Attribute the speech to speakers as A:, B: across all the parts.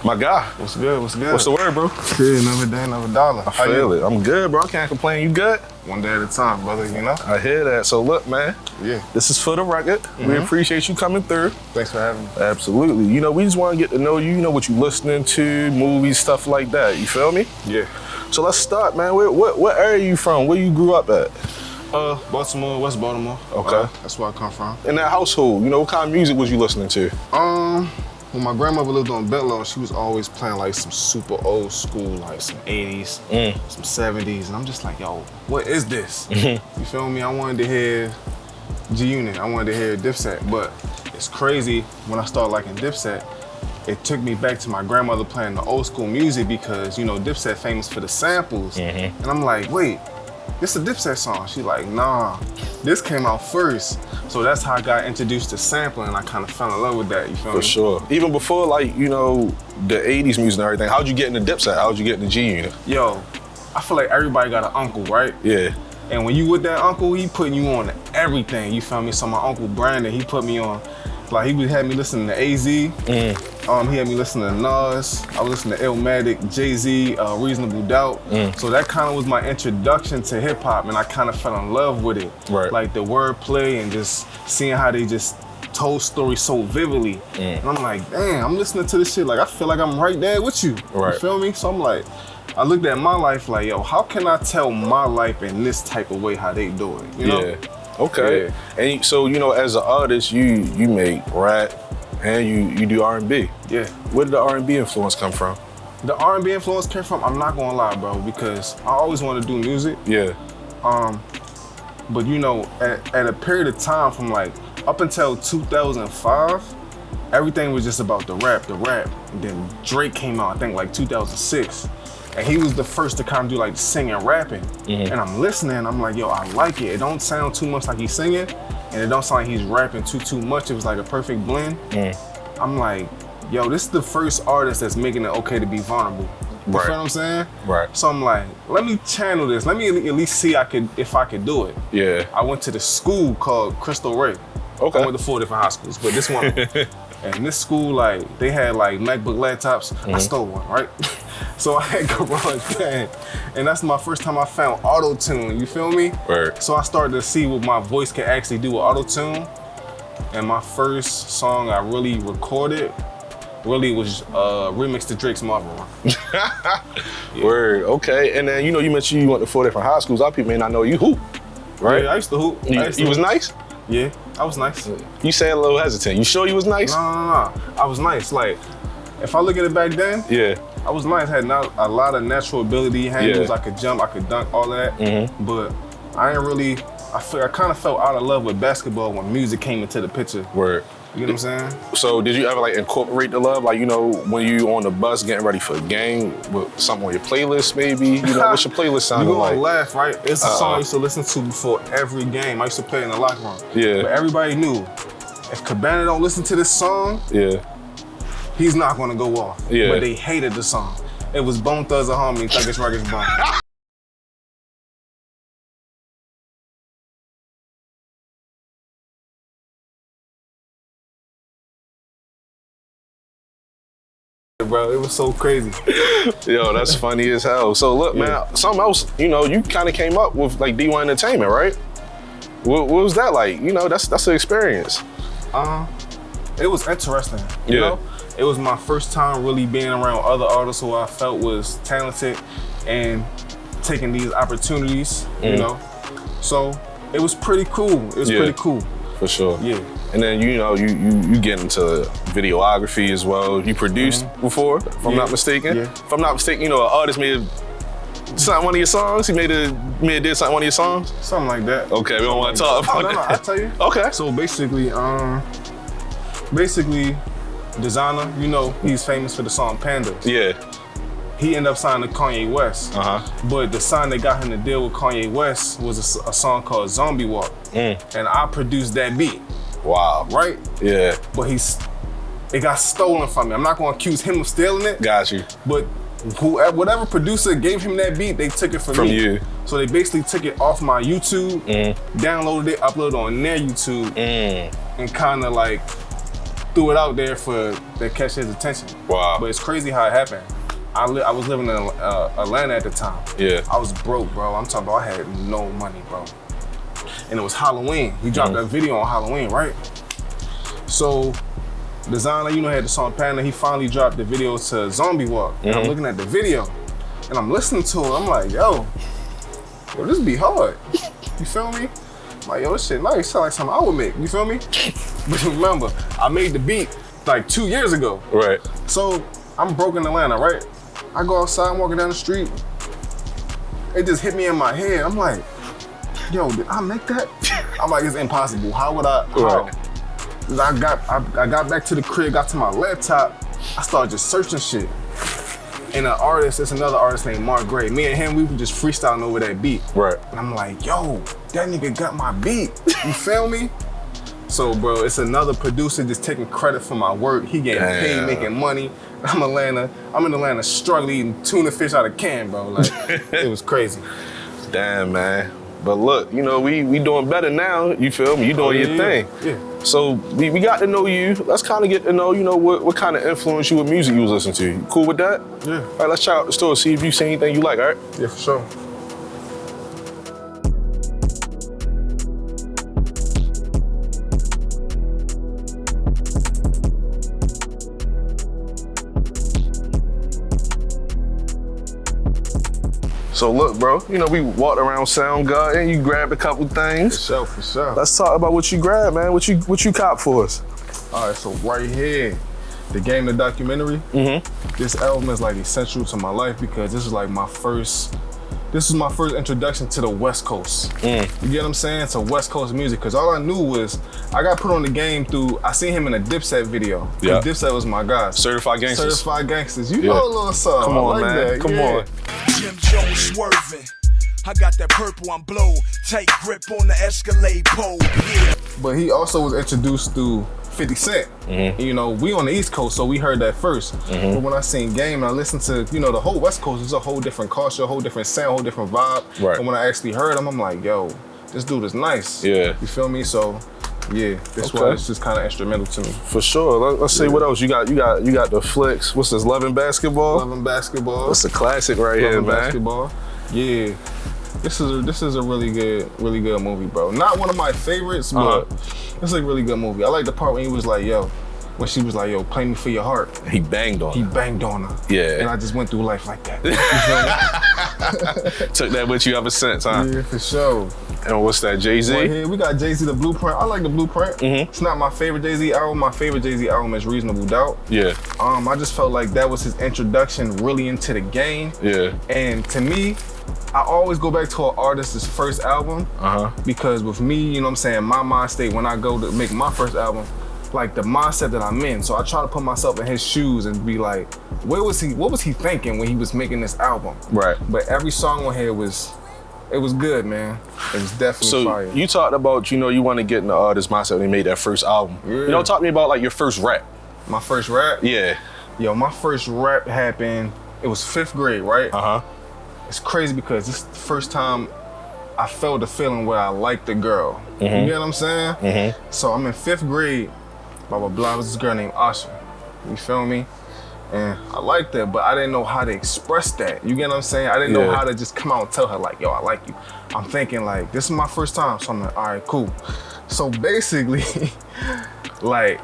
A: My guy.
B: What's good? What's good?
A: What's the word, bro?
B: Good, another day, another dollar.
A: I feel it. I'm good, bro. I can't complain. You good?
B: One day at a time, brother, you know?
A: I hear that. So look, man.
B: Yeah.
A: This is for the record. We appreciate you coming through.
B: Thanks for having me.
A: Absolutely. You know, we just want to get to know you. You know what you listening to, movies, stuff like that. You feel me?
B: Yeah.
A: So let's start, man. What area you from? Where you grew up at?
B: Baltimore, West Baltimore.
A: Okay.
B: That's where I come from.
A: In that household, you know, what kind of music was you listening to?
B: When my grandmother lived on Bedlow, she was always playing like some super old school, like some 80s, some 70s, and I'm just like, yo, what is this? You feel me? I wanted to hear G-Unit, I wanted to hear Dipset, but it's crazy when I started liking Dipset, it took me back to my grandmother playing the old school music because, you know, Dipset famous for the samples, and I'm like, wait, this is a Dipset song. She like, nah, this came out first. So that's how I got introduced to sampling, and I kind of fell in love with that, you feel me?
A: For sure. Even before, like, you know, the 80s music and everything, how'd you get into Dipset? How'd you get into G-Unit?
B: Yo, I feel like everybody got an uncle, right?
A: Yeah.
B: And when you with that uncle, he putting you on to everything, you feel me? So my uncle Brandon, he put me on, like he would have me listening to AZ, he had me listening to Nas, I was listening to Illmatic, Jay-Z, Reasonable Doubt. So that kind of was my introduction to hip hop, and I kind of fell in love with it.
A: Right.
B: Like the wordplay and just seeing how they just told stories so vividly. And I'm like, damn, I'm listening to this shit, like I feel like I'm right there with you.
A: Right.
B: You feel me? So I'm like, I looked at my life like, yo, how can I tell my life in this type of way how they do it? You know?
A: Yeah. Okay.
B: Yeah.
A: And so, you know, as an artist, you make rap and you do R&B.
B: Yeah.
A: Where did the R&B influence come from?
B: The R&B influence came from, I'm not gonna lie, bro, because I always wanted to do music.
A: Yeah.
B: But you know, at a period of time from like up until 2005, everything was just about the rap. And then Drake came out, I think like 2006. And he was the first to kind of do like singing, rapping. And I'm listening, I'm like, yo, I like it. It don't sound too much like he's singing, and it don't sound like he's rapping too much. It was like a perfect blend. I'm like, yo, this is the first artist that's making it okay to be vulnerable. You
A: Right.
B: feel what I'm saying?
A: Right.
B: So I'm like, let me channel this. Let me at least see if I could do it.
A: Yeah.
B: I went to the school called Crystal Ray.
A: Okay.
B: I went to 4 different high schools, but this one, and this school, like, they had like MacBook laptops. I stole one, right? So I had GarageBand, and that's my first time I found auto-tune, you feel me?
A: Right.
B: So I started to see what my voice can actually do with auto-tune, and my first song I really recorded was remix to Drake's Marvel Run.
A: Word. Okay. And then, you know, you mentioned you went to 4 different high schools. A lot of people may not know you hoop, right?
B: Yeah, I used to hoop.
A: You was nice?
B: Yeah, I was nice.
A: You saying a little hesitant. You sure you was nice?
B: No. I was nice. Like, if I look at it back then,
A: Yeah.
B: I was nice. Had not a lot of natural ability, handles.
A: Yeah.
B: I could jump, I could dunk, all that. But I ain't really. I kind of felt out of love with basketball when music came into the picture.
A: Word.
B: You know what I'm saying?
A: So did you ever like incorporate the love? Like, you know, when you on the bus getting ready for a game, with something on your playlist maybe? You know, what's your playlist sounding
B: You gonna
A: like?
B: laugh, right? It's a song I used to listen to before every game. I used to play it in the locker room.
A: Yeah.
B: But everybody knew, if Cabanaa don't listen to this song,
A: Yeah.
B: he's not gonna go off.
A: Yeah.
B: But they hated the song. It was Bone Thugs and Harmony, Thuggish Ruggish Bone. Bro, it was so crazy.
A: Yo, that's funny as hell. So look, man, something else, you know, you kind of came up with like D1 Entertainment, right? What was that like? You know, that's an experience.
B: It was interesting.
A: Yeah.
B: You know? It was my first time really being around other artists who I felt was talented and taking these opportunities, you know? So it was pretty cool. It was pretty cool.
A: For sure.
B: Yeah.
A: And then, you know, you get into videography as well. You produced before, if I'm not mistaken.
B: Yeah.
A: If I'm not mistaken, you know, an artist may have signed one of your songs. He may have did something one of your songs.
B: Something like that.
A: Okay, we don't want to talk about
B: No,
A: that.
B: I'll tell you.
A: Okay.
B: So basically, Designer, you know, he's famous for the song Pandas.
A: Yeah.
B: He ended up signing to Kanye West. But the sign that got him to deal with Kanye West was a song called Zombie Walk. And I produced that beat.
A: Wow.
B: Right?
A: Yeah.
B: But it got stolen from me. I'm not gonna accuse him of stealing it.
A: Got you.
B: But whatever producer gave him that beat, they took it from me.
A: you.
B: So they basically took it off my YouTube, downloaded it, uploaded it on their YouTube, and kind of like threw it out there for to catch his attention.
A: Wow.
B: But it's crazy how it happened. I was living in Atlanta at the time.
A: Yeah.
B: I was broke, bro. I'm talking about I had no money, bro. And it was Halloween. We dropped that video on Halloween, right? So, designer, you know, had the song Panda. He finally dropped the video to Zombie Walk. And I'm looking at the video, and I'm listening to it. I'm like, yo, this be hard. You feel me? I'm like, yo, this shit nice. Sound like something I would make. You feel me? But remember, I made the beat like 2 years ago.
A: Right.
B: So, I'm broke in Atlanta, right? I go outside, I'm walking down the street. It just hit me in my head. I'm like, yo, did I make that? I'm like, it's impossible. How would I? How?
A: Right.
B: I got back to the crib, got to my laptop. I started just searching shit. And it's another artist named Mark Gray. Me and him, we were just freestyling over that beat.
A: Right.
B: And I'm like, yo, that nigga got my beat. You feel me? So, bro, it's another producer just taking credit for my work. He getting paid, making money. I'm in Atlanta struggling eating tuna fish out of can, bro. Like, it was crazy.
A: Damn, man. But look, you know, we doing better now, you feel me? You doing your thing.
B: Yeah.
A: So we got to know you. Let's kind of get to know, you know, what kind of influence you with music you was listening to. You cool with that?
B: Yeah.
A: All right, let's check out the store, see if you see anything you like, all right?
B: Yeah, for sure.
A: So look, bro, you know, we walked around Soundgarden, you grabbed a couple things.
B: For sure.
A: Let's talk about what you grabbed, man. What you cop for us?
B: All right, so right here, the Game, the documentary. This album is like essential to my life because this is like my first introduction to the West Coast. You get what I'm saying? To West Coast music, because all I knew was I got put on the Game through, I seen him in a Dipset video.
A: Yeah.
B: Dipset was my guy.
A: Certified Gangsters.
B: Certified Gangsters. You know a little something.
A: Come on,
B: I like
A: man.
B: that.
A: Come on.
C: Jim Jones swerving. I got that purple, I'm blow. Tight grip on the Escalade pole. Yeah.
B: But he also was introduced through 50 Cent. You know, we on the East Coast, so we heard that first. But when I seen Game and I listened to, you know, the whole West Coast, it's a whole different culture, a whole different sound, a whole different vibe.
A: Right.
B: And when I actually heard him, I'm like, yo, this dude is nice.
A: Yeah.
B: You feel me? So, yeah, that's why it's just kind of instrumental to me.
A: For sure. Let's see what else. You got the flicks. What's this, Love and Basketball?
B: Love and Basketball.
A: That's a classic right here,
B: and
A: man.
B: Basketball. Yeah. This is a really good movie, bro. Not one of my favorites, but it's a really good movie. I like the part when he was like, yo, when she was like, yo, play me for your heart.
A: He banged on
B: He
A: her.
B: banged on her.
A: Yeah.
B: And I just went through life like that.
A: Took that with you ever since, huh?
B: Yeah, for sure.
A: And what's that, Jay-Z?
B: Right here, we got Jay-Z, The Blueprint. I like The Blueprint. It's not my favorite Jay-Z album. My favorite Jay-Z album is Reasonable Doubt.
A: Yeah.
B: I just felt like that was his introduction really into the game.
A: Yeah.
B: And to me, I always go back to an artist's first album because with me, you know what I'm saying, my mind state when I go to make my first album, like the mindset that I'm in. So I try to put myself in his shoes and be like, what was he thinking when he was making this album?
A: Right.
B: But every song on here it was good, man. It was definitely fire.
A: So you talked about, you know, you want to get in the artist mindset when they made that first album.
B: Yeah.
A: You know, talk to me about like your first rap.
B: My first rap?
A: Yeah.
B: Yo, my first rap happened, it was 5th grade, right? It's crazy because this is the first time I felt the feeling where I liked the girl. You get what I'm saying? So I'm in 5th grade, blah, blah, blah. There's this girl named Asha. You feel me? And I liked her, but I didn't know how to express that. You get what I'm saying? I didn't know how to just come out and tell her like, yo, I like you. I'm thinking like, this is my first time. So I'm like, all right, cool. So basically, like,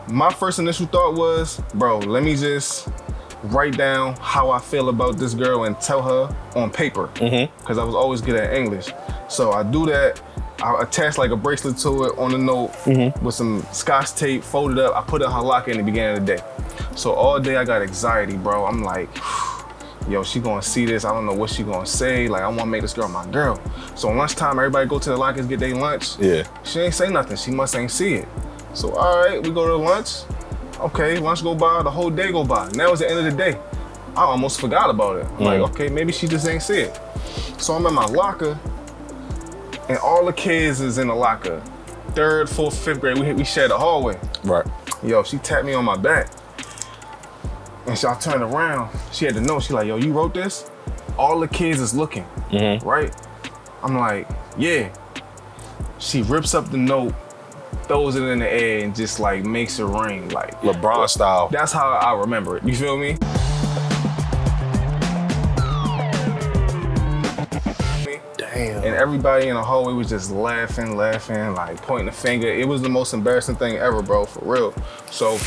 B: my first initial thought was, bro, let me just write down how I feel about this girl and tell her on paper. Because I was always good at English. So I do that. I attach like a bracelet to it on the note with some scotch tape, folded up. I put it in her locker in the beginning of the day. So all day I got anxiety, bro. I'm like, yo, she gonna see this. I don't know what she gonna say. Like, I wanna make this girl my girl. So lunchtime, everybody go to the lockers, get their lunch. Yeah. She ain't say nothing. She must ain't see it. So all right, we go to lunch. Okay, lunch go by, the whole day go by. Now it's the end of the day. I almost forgot about it. I'm like, okay, maybe she just ain't see it. So I'm in my locker, and all the kids is in the locker. 3rd, 4th, 5th grade, we shared the hallway. Right. Yo, she tapped me on my back. And so I turned around, she had to know, she like, yo, you wrote this? All the kids is looking, right? I'm like, yeah. She rips up the note, throws it in the air and just like makes it rain, like
A: LeBron style.
B: That's how I remember it. You feel me?
A: Damn.
B: And everybody in the hallway was just laughing, like pointing the finger. It was the most embarrassing thing ever, bro, for real. So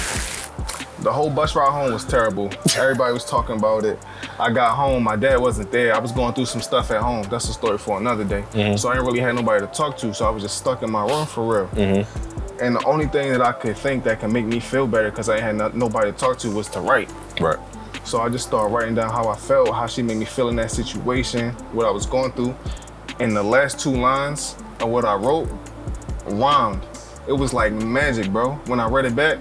B: the whole bus ride home was terrible. Everybody was talking about it. I got home, my dad wasn't there. I was going through some stuff at home. That's a story for another day. So I didn't really have nobody to talk to, so I was just stuck in my room for real. And the only thing that I could think that can make me feel better, because I had nobody to talk to, was to write.
A: Right.
B: So I just started writing down how I felt, how she made me feel in that situation, what I was going through. And the last 2 lines of what I wrote rhymed. It was like magic, bro. When I read it back,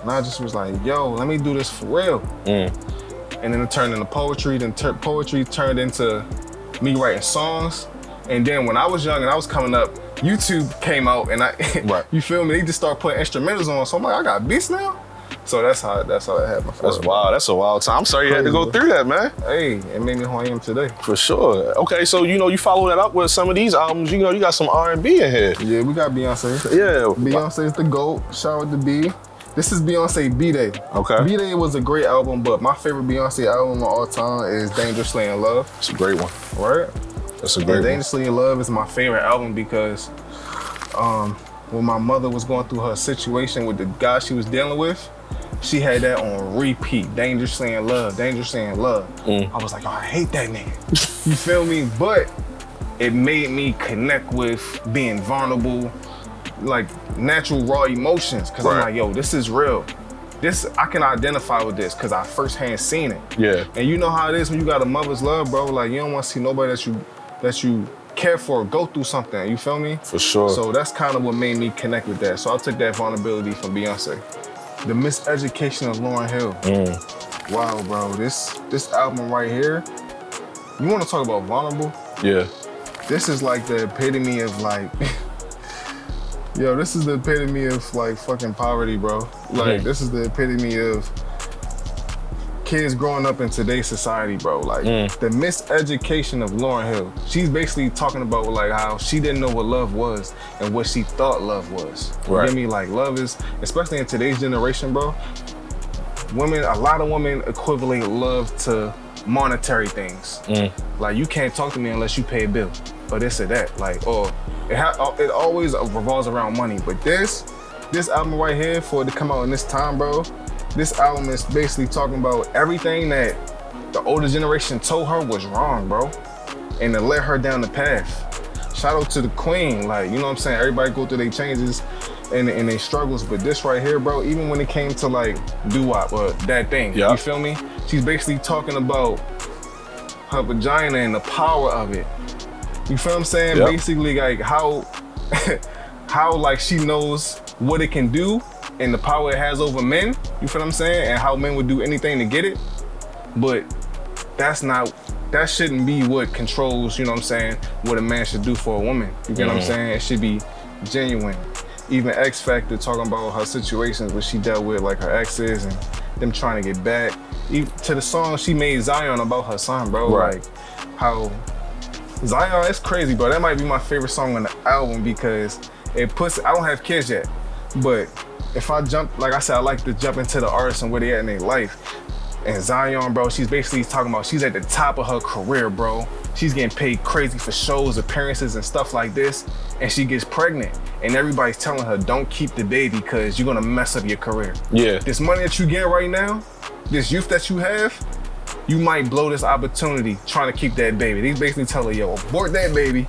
B: and I just was like, yo, let me do this for real. And then it turned into poetry, then poetry turned into me writing songs. And then when I was young and I was coming up, YouTube came out and you feel me? They just started putting instrumentals on. So I'm like, I got beats now? So that's how that happened.
A: That's wild. That's a wild time. I'm sorry you had to go through that, man.
B: Hey, it made me who I am today.
A: For sure. Okay, so you follow that up with some of these albums. You got some R&B in here.
B: Yeah, we got Beyonce.
A: Yeah.
B: Beyonce's the GOAT. Shout out to B. This is Beyonce B-Day.
A: Okay.
B: B-Day was a great album, but my favorite Beyonce album of all time is Dangerously in Love.
A: It's a great one.
B: Right?
A: That's a great one.
B: Dangerously in Love is my favorite album because when my mother was going through her situation with the guy she was dealing with, she had that on repeat. Dangerously in Love, Dangerously in Love. I was like, oh, I hate that nigga. You feel me? But it made me connect with being vulnerable, like natural raw emotions. Cause I'm like, yo, this is real. I can identify with this because I firsthand seen it.
A: Yeah.
B: And you know how it is when you got a mother's love, bro. Like you don't want to see nobody that you care for go through something. You feel me?
A: For sure.
B: So that's kind of what made me connect with that. So I took that vulnerability from Beyonce. The Miseducation of Lauryn Hill. Wow, bro. This album right here. You want to talk about vulnerable?
A: Yeah.
B: This is like the epitome of like. Yo, this is the epitome of like fucking poverty, bro. Like this is the epitome of kids growing up in today's society, bro. Like the miseducation of Lauryn Hill. She's basically talking about like how she didn't know what love was and what she thought love was. You get me? Like love is, especially in today's generation, bro. A lot of women equivalent love to monetary things. Like you can't talk to me unless you pay a bill, or this or that. Like, or it always revolves around money. But this album right here, for it to come out in this time, bro. This album is basically talking about everything that the older generation told her was wrong, bro. And to let her down the path. Shout out to the queen, like, you know what I'm saying? Everybody go through their changes and their struggles, but this right here, bro, even when it came to like doo-wop or that thing, you feel me? She's basically talking about her vagina and the power of it. You feel what I'm saying? Basically like how like she knows what it can do and the power it has over men, you feel what I'm saying? And how men would do anything to get it. But that shouldn't be what controls, you know what I'm saying, what a man should do for a woman. You get what I'm saying? It should be genuine. Even X Factor talking about her situations where she dealt with like her exes and them trying to get back. Even to the song she made Zion about her son, bro. Like how Zion, it's crazy, bro. That might be my favorite song on the album because it puts, I don't have kids yet, but if I jump, like I said, I like to jump into the artists and where they at in their life. And Zion, bro, she's basically talking about she's at the top of her career, bro. She's getting paid crazy for shows, appearances, and stuff like this. And she gets pregnant. And everybody's telling her, don't keep the baby because you're gonna mess up your career. Yeah. This money that you get right now, this youth that you have, you might blow this opportunity trying to keep that baby. They basically tell her, yo, abort that baby,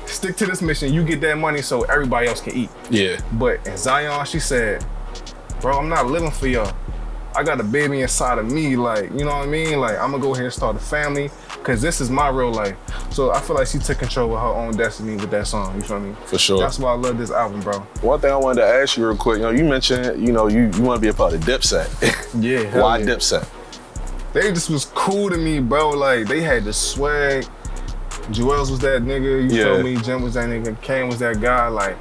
B: stick to this mission, you get that money so everybody else can eat. Yeah. But in Zion, she said, bro, I'm not living for y'all. I got a baby inside of me, like, you know what I mean? Like, I'm gonna go ahead and start a family, because this is my real life. So I feel like she took control of her own destiny with that song, you feel me? For sure. That's why I love this album, bro. One thing I wanted to ask you real quick, you mentioned, you want to be a part of Dipset. Yeah. Why Dipset? They just was cool to me, bro. Like, they had the swag. Joel's was that nigga, you feel me? Jim was that nigga, Kane was that guy, like,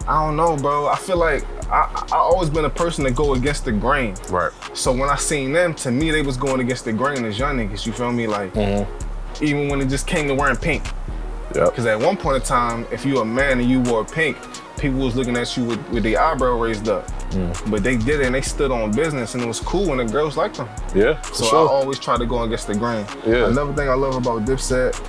B: I don't know, bro. I feel like I always been a person to go against the grain. Right. So when I seen them, to me, they was going against the grain as young niggas, you feel me? Like, even when it just came to wearing pink. Yep. Because at one point in time, if you a man and you wore pink, people was looking at you with their eyebrow raised up. But they did it and they stood on business and it was cool and the girls liked them.
A: Yeah,
B: So
A: sure.
B: I always try to go against the grain.
A: Yeah.
B: Another thing I love about Dipset,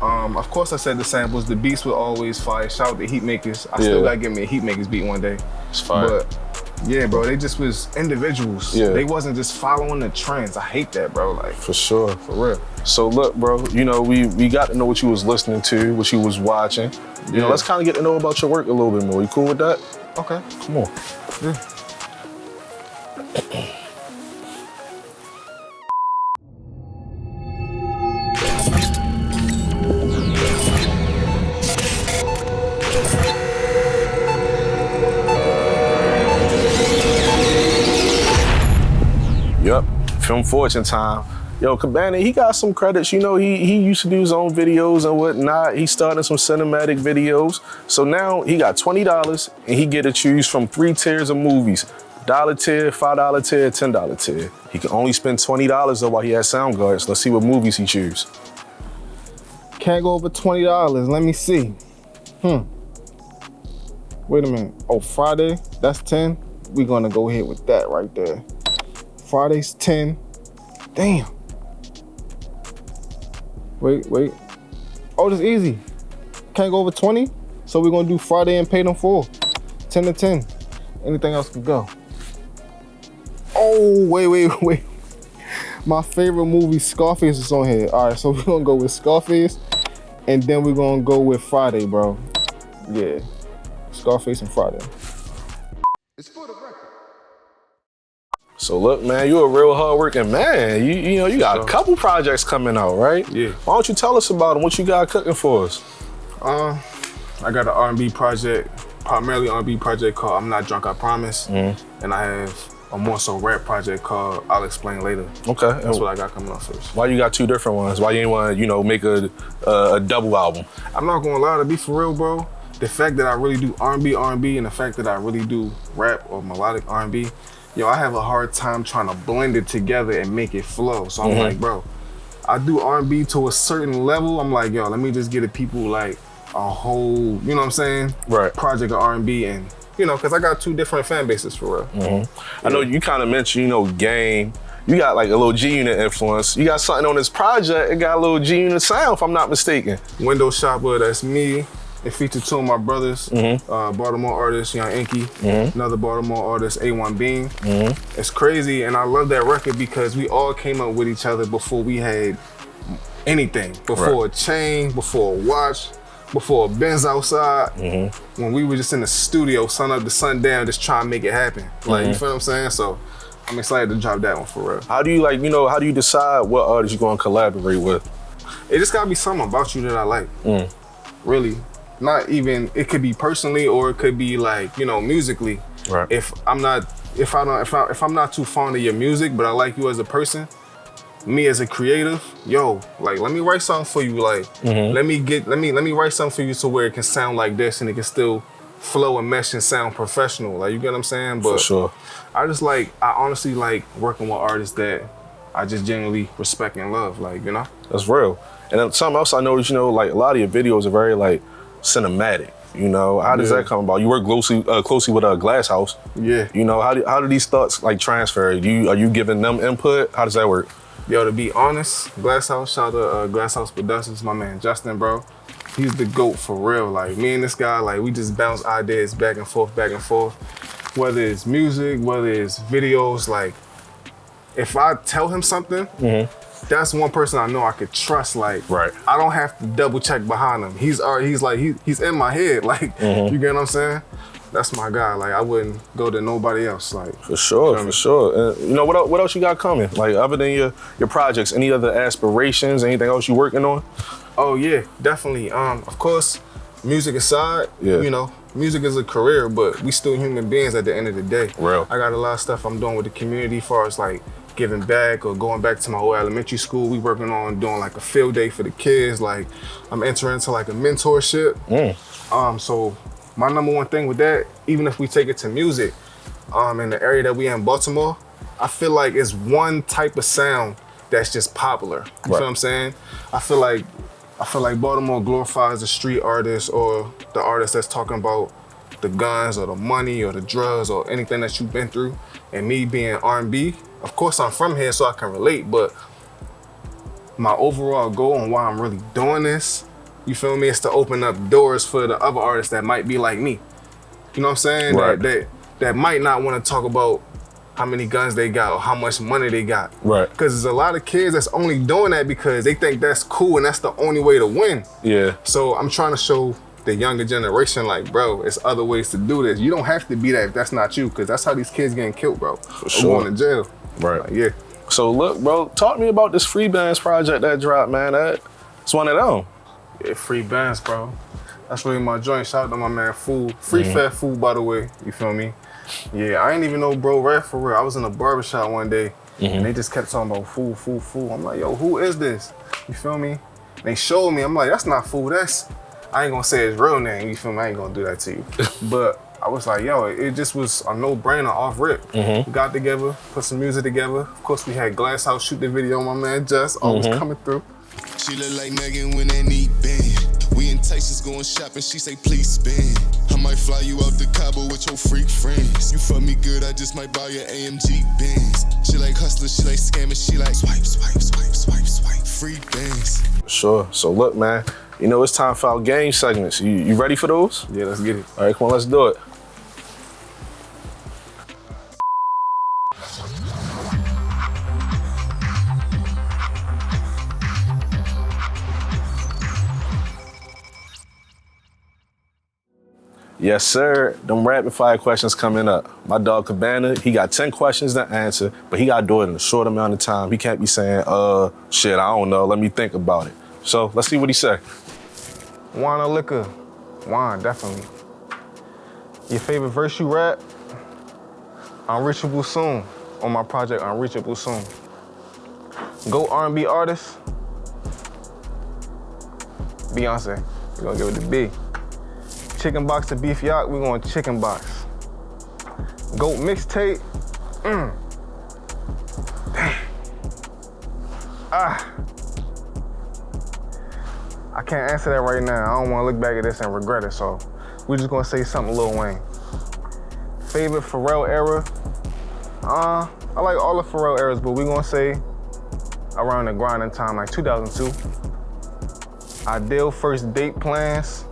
B: of course I said the samples, the beats were always fire. Shout out to Heatmakers. I still gotta give me a Heatmakers beat one day.
A: It's fire.
B: But yeah, bro, they just was individuals.
A: Yeah.
B: They wasn't just following the trends. I hate that, bro. Like,
A: For sure.
B: for real.
A: So look, bro, you know, we got to know what you was listening to, what you was watching. You know, let's kind of get to know about your work a little bit more. You cool with that?
B: Okay.
A: Come on.
B: Yeah.
A: Yep, Film Fortune time. Yo, Cabanaa, he got some credits. You know, he used to do his own videos and whatnot. He started some cinematic videos. So now he got $20 and he get to choose from 3 tiers of movies. $1 tier, $5 tier, $10 tier. He can only spend $20 though while he has sound guards. Let's see what movies he choose.
B: Can't go over $20. Let me see. Wait a minute. Oh, Friday, that's 10. We're gonna go ahead with that right there. Friday's 10. Damn. Wait. Oh, this easy. Can't go over 20. So we're gonna do Friday and pay them full. 10 to 10. Anything else can go. Oh, wait. My favorite movie, Scarface, is on here. All right, so we're gonna go with Scarface, and then we're gonna go with Friday, bro. Yeah, Scarface and Friday. It's for the record.
A: So look, man, you a real hardworking man. You know, you got a couple projects coming out, right?
B: Yeah.
A: Why don't you tell us about them? What you got cooking for us?
B: I got an R&B project, primarily R&B project called I'm Not Drunk, I Promise. And I have a more so rap project called I'll Explain Later.
A: Okay.
B: That's what I got coming up first.
A: Why you got 2 different ones? Why you ain't want to, you know, make a double album?
B: I'm not gonna lie, to be for real, bro. The fact that I really do R&B, and the fact that I really do rap or melodic R&B, yo, I have a hard time trying to blend it together and make it flow. So I'm like, bro, I do R&B to a certain level. I'm like, yo, let me just get the people like a whole, you know what I'm saying?
A: Right.
B: Project of R&B and, you know, because I got 2 different fan bases for real.
A: I know you kind of mentioned, you know, Game. You got like a little G-Unit influence. You got something on this project, it got a little G-Unit sound, if I'm not mistaken.
B: Window Shopper, that's me. It featured 2 of my brothers, Baltimore artist, Young Inky, another Baltimore artist, A1 Bean. It's crazy, and I love that record because we all came up with each other before we had anything. Before a chain, before a watch, before a Benz outside. When we were just in the studio, sun up to sundown, just trying to make it happen. Like, you feel what I'm saying? So I'm excited to drop that one for real.
A: How do you like, you know, how do you decide what artists you're gonna collaborate with?
B: It just gotta be something about you that I like. Really. Not even, it could be personally or it could be like, you know, musically.
A: Right.
B: If I'm not too fond of your music, but I like you as a person, me as a creative, yo, like let me write something for you. Like let me write something for you to where it can sound like this and it can still flow and mesh and sound professional. Like, you get what I'm saying? But
A: For sure.
B: I honestly like working with artists that I just genuinely respect and love, like, you know?
A: That's real. And then something else I noticed, you know, like a lot of your videos are very like cinematic. You know, how does that come about? You work closely with Glass House.
B: Yeah.
A: You know, how do these thoughts like transfer? Are you giving them input? How does that work?
B: Yo, to be honest, Glass House, shout out to Glass House Productions, my man Justin, bro. He's the GOAT for real. Like, me and this guy, like, we just bounce ideas back and forth. Whether it's music, whether it's videos, like, if I tell him something, that's one person I know I could trust. Like,
A: Right.
B: I don't have to double check behind him. He's in my head. Like, you get what I'm saying? That's my guy. Like, I wouldn't go to nobody else. Like,
A: For sure. And you know, what else you got coming? Like, other than your projects, any other aspirations, anything else you working on?
B: oh yeah, definitely. Of course, music aside,
A: Yeah.
B: you know, music is a career, but we still human beings at the end of the day.
A: Real.
B: I got a lot of stuff I'm doing with the community as far as like giving back or going back to my old elementary school. We working on doing like a field day for the kids. Like, I'm entering into like a mentorship. So my number one thing with that, even if we take it to music, in the area that we in Baltimore, I feel like it's one type of sound that's just popular. You feel what I'm saying? I feel like Baltimore glorifies the street artist or the artist that's talking about the guns or the money or the drugs or anything that you've been through. And me being R&B, of course I'm from here so I can relate, but my overall goal and why I'm really doing this, you feel me, is to open up doors for the other artists that might be like me. You know what I'm saying?
A: Right.
B: That might not want to talk about how many guns they got or how much money they got.
A: Right.
B: Because there's a lot of kids that's only doing that because they think that's cool and that's the only way to win.
A: Yeah.
B: So I'm trying to show the younger generation, like, bro, it's other ways to do this. You don't have to be that if that's not you, because that's how these kids getting killed, bro.
A: For
B: or
A: sure.
B: going to jail.
A: Right.
B: Like, yeah.
A: So look, bro, talk to me about this Free Bands project that dropped, man. It's one of them.
B: Yeah, Free Bands, bro. That's really my joint. Shout out to my man Food. Free Fat Food, by the way. You feel me? Yeah, I ain't even know bro rap for real. I was in a barbershop one day and they just kept talking about Food, Food, Food. I'm like, yo, who is this? You feel me? They showed me. I'm like, that's not Food. That's, I ain't gonna say his real name. You feel me? I ain't gonna do that to you. But I was like, yo, it just was a no-brainer off rip. We got together, put some music together. Of course, we had Glass House shoot the video. My man Just always coming through.
D: She look like Megan when they need band. We in Texas going shopping, she say please spend. I might fly you out to Cabo with your freak friends. You fuck me good, I just might buy your AMG Benz. She like hustler, she like scamming, she like swipe, swipe, swipe, swipe, swipe. Free bands.
A: Sure. So look, man, you know it's time for our game segments. You ready for those?
B: Yeah, let's get it.
A: All right, come on, let's do it. Yes, sir. Them rapid fire questions coming up. My dog Cabanaa, he got 10 questions to answer, but he gotta do it in a short amount of time. He can't be saying, shit, I don't know, let me think about it. So let's see what he say.
B: Wine or liquor? Wine, definitely. Your favorite verse you rap? Unreachable Soon. On my project, Unreachable Soon. Go R&B artist? Beyonce. We're gonna give it the B. Chicken box to beef yak, we're going chicken box. Goat mixtape? Damn. I can't answer that right now. I don't want to look back at this and regret it, so we're just gonna say something Lil Wayne. Favorite Pharrell era? I like all the Pharrell eras, but we're gonna say around the grinding time, like 2002. Ideal first date plans?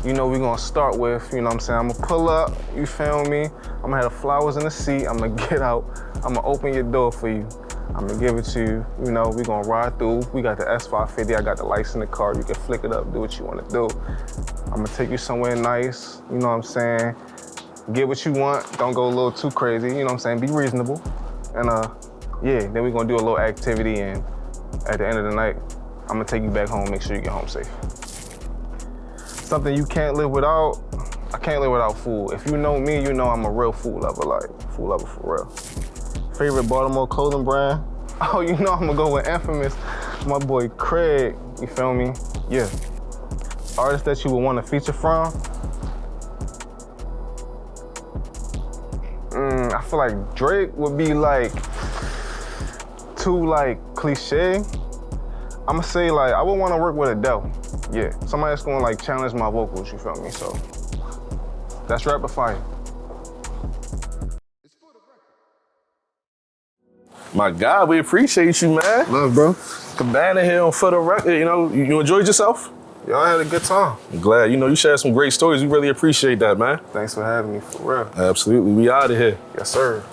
B: You know, we're gonna start with, you know what I'm saying, I'm gonna pull up, you feel me? I'm gonna have the flowers in the seat, I'm gonna get out, I'm gonna open your door for you. I'm gonna give it to you, you know, we're gonna ride through. We got the S550, I got the lights in the car, you can flick it up, do what you wanna do. I'm gonna take you somewhere nice, you know what I'm saying? Get what you want, don't go a little too crazy, you know what I'm saying? Be reasonable. And yeah, then we're gonna do a little activity, and at the end of the night, I'm gonna take you back home, make sure you get home safe. Something you can't live without, I can't live without food. If you know me, you know I'm a real food lover, like food lover for real. Favorite Baltimore clothing brand? Oh, you know I'm gonna go with Infamous, my boy Craig, you feel me? Yeah. Artist that you would wanna feature from? I feel like Drake would be like too like cliche. I'ma say like, I would wanna work with Adele. Yeah, somebody that's gonna like challenge my vocals, you feel me? So that's rapid fire.
A: My God, we appreciate you, man.
B: Love, bro.
A: Cabanaa here on For the Record, you know, you enjoyed yourself?
B: Y'all had a good time.
A: I'm glad. You know, you shared some great stories. We really appreciate that, man.
B: Thanks for having me, for real.
A: Absolutely. We out of here.
B: Yes, sir.